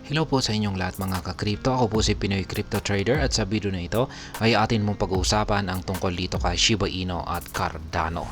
Hello po sa inyong lahat mga ka-crypto. Ako po si Pinoy Crypto Trader at sa video na ito ay atin mong pag-uusapan ang tungkol dito kay Shiba Inu at Cardano.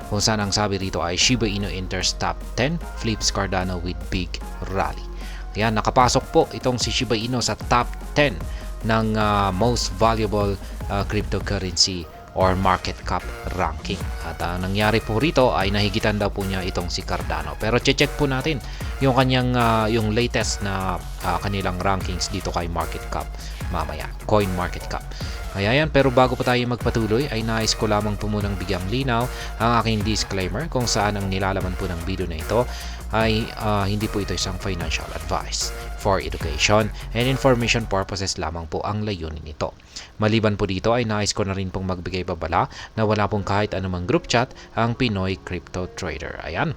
Kung saan ang sabi rito ay Shiba Inu enters top 10, flips Cardano with big rally. Kaya nakapasok po itong si Shiba Inu sa top 10 ng most valuable cryptocurrency or market cap ranking. At nangyari po rito ay nahigitan daw po niya itong si Cardano. Pero check po natin yung kanyang yung latest na kanilang rankings dito kay market cap mamaya, coin market cap. Kaya yan, pero bago pa tayo magpatuloy ay nais ko lamang po munang bigyang linaw ang aking disclaimer kung saan ang nilalaman po ng video na ito ay hindi po ito isang financial advice. For education and information purposes lamang po ang layunin nito. Maliban po dito ay nais ko na rin pong magbigay babala na wala pong kahit anumang group chat ang Pinoy Crypto Trader. Ayan.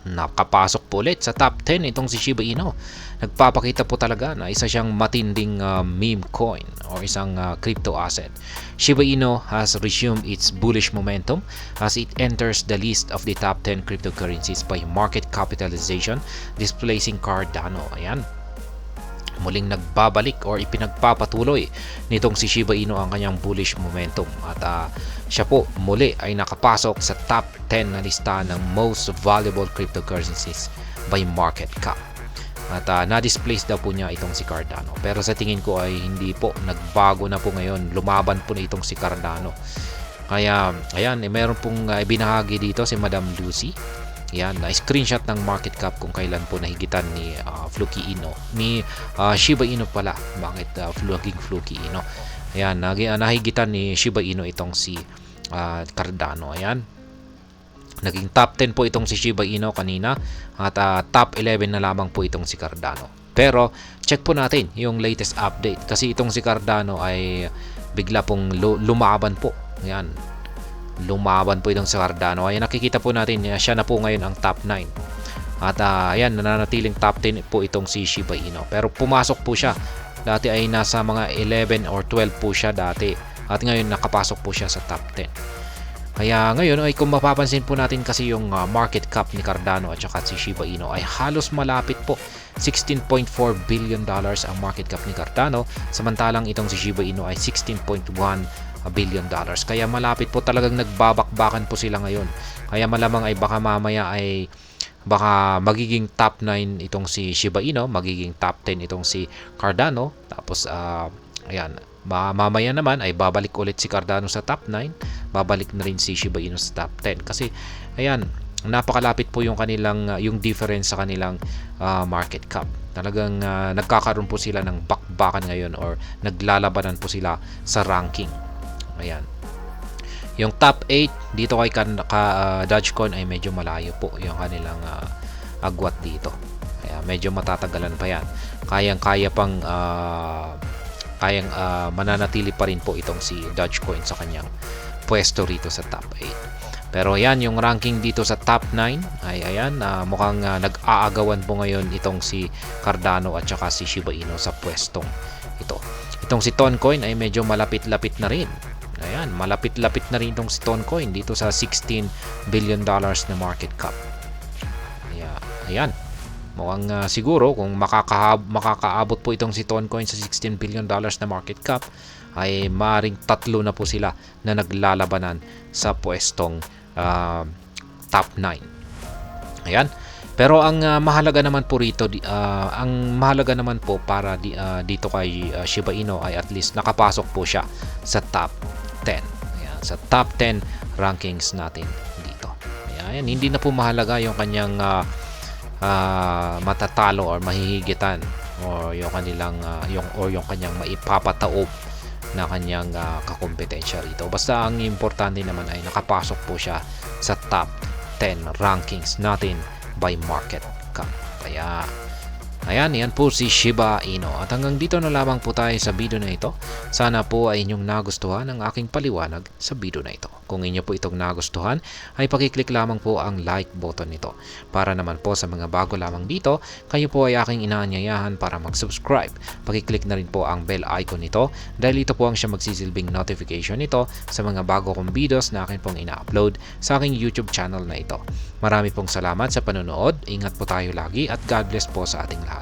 Nakapasok po ulit sa top 10 itong si Shiba Inu. Nagpapakita po talaga na isa siyang matinding meme coin o isang crypto asset. Shiba Inu has resumed its bullish momentum as it enters the list of the top 10 cryptocurrencies by market capitalization, displacing Cardano. Ayan. Muling nagbabalik or ipinagpapatuloy nitong si Shiba Inu ang kanyang bullish momentum at siya po muli ay nakapasok sa top 10 na lista ng most valuable cryptocurrencies by market cap. At na-displace daw po niya itong si Cardano. Pero sa tingin ko ay hindi po, nagbago na po ngayon, lumaban po na itong si Cardano. Kaya ayan, meron pong ibinahagi dito si Madam Lucy. Yan, na-screenshot ng market cap kung kailan po nahigitan ni Fluky Inu. Ni Shiba Inu pala. Bakit Fluky Inu? Ayan, nahigitan ni Shiba Inu itong si Cardano. Ayan. Naging top 10 po itong si Shiba Inu kanina at top 11 na lamang po itong si Cardano. Pero check po natin yung latest update kasi itong si Cardano ay bigla pong lumaban po. Ayan. Lumaban po itong si Cardano. Ayan, nakikita po natin siya na po ngayon ang top 9. At ayan, nananatiling top 10 po itong si Shiba Inu. Pero pumasok po siya. Dati ay nasa mga 11 or 12 po siya dati. At ngayon nakapasok po siya sa top 10. Kaya ngayon ay kung mapapansin po natin kasi yung market cap ni Cardano at saka si Shiba Inu ay halos malapit po. $16.4 billion ang market cap ni Cardano. Samantalang itong si Shiba Inu ay $16.1 billion. Kaya malapit po, talagang nagbabakbakan po sila ngayon. Kaya malamang ay baka mamaya ay baka magiging top 9 itong si Shiba Inu, magiging top 10 itong si Cardano. Tapos ayan, mamaya naman ay babalik ulit si Cardano sa top 9, babalik na rin si Shiba Inu sa top 10 kasi ayan, napakalapit po yung kanilang yung difference sa kanilang market cap. Talagang nagkakaroon po sila ng bakbakan ngayon or naglalabanan po sila sa ranking. Ayan. Yung top 8 dito kay Dogecoin ay medyo malayo po yung kanilang agwat dito. Kaya medyo matatagalan pa yan. Kayang-kaya pang mananatili pa rin po itong si Dogecoin sa kanyang pwesto rito sa top 8. Pero ayan, yung ranking dito sa top 9 ay ayan, mukhang nag-aagawan po ngayon itong si Cardano at saka si Shiba Inu sa pwestong ito. Itong si Toncoin ay medyo malapit-lapit na rin. Ayan, malapit-lapit na rin itong si Toncoin dito sa $16 billion na market cap. Ayan. Mukhang siguro kung makakaabot po itong si Toncoin sa $16 billion na market cap ay maaaring tatlo na po sila na naglalabanan sa pwestong top 9. Ayan. Pero ang mahalaga naman po rito, ang mahalaga naman po para dito kay Shiba Inu ay at least nakapasok po siya sa top 10. Ayan, sa top 10 rankings natin dito. Ayan, hindi na po mahalaga yung kanyang matatalo or mahihigitan or yung kanilang yung kanyang maipapataob na kanyang kakompetensya rito. Basta ang importante naman ay nakapasok po siya sa top 10 rankings natin by market cap. Kaya ayan, yan po si Shiba Inu. At hanggang dito na lamang po tayo sa video na ito. Sana po ay inyong nagustuhan ang aking paliwanag sa video na ito. Kung inyo po itong nagustuhan, ay pakiclick lamang po ang like button nito. Para naman po sa mga bago lamang dito, kayo po ay aking inaanyayahan para mag-subscribe. Pakiclick na rin po ang bell icon nito dahil ito po ang siya magsisilbing notification nito sa mga bago kong videos na akin pong ina-upload sa aking YouTube channel na ito. Marami pong salamat sa panonood. Ingat po tayo lagi at God bless po sa ating lahat.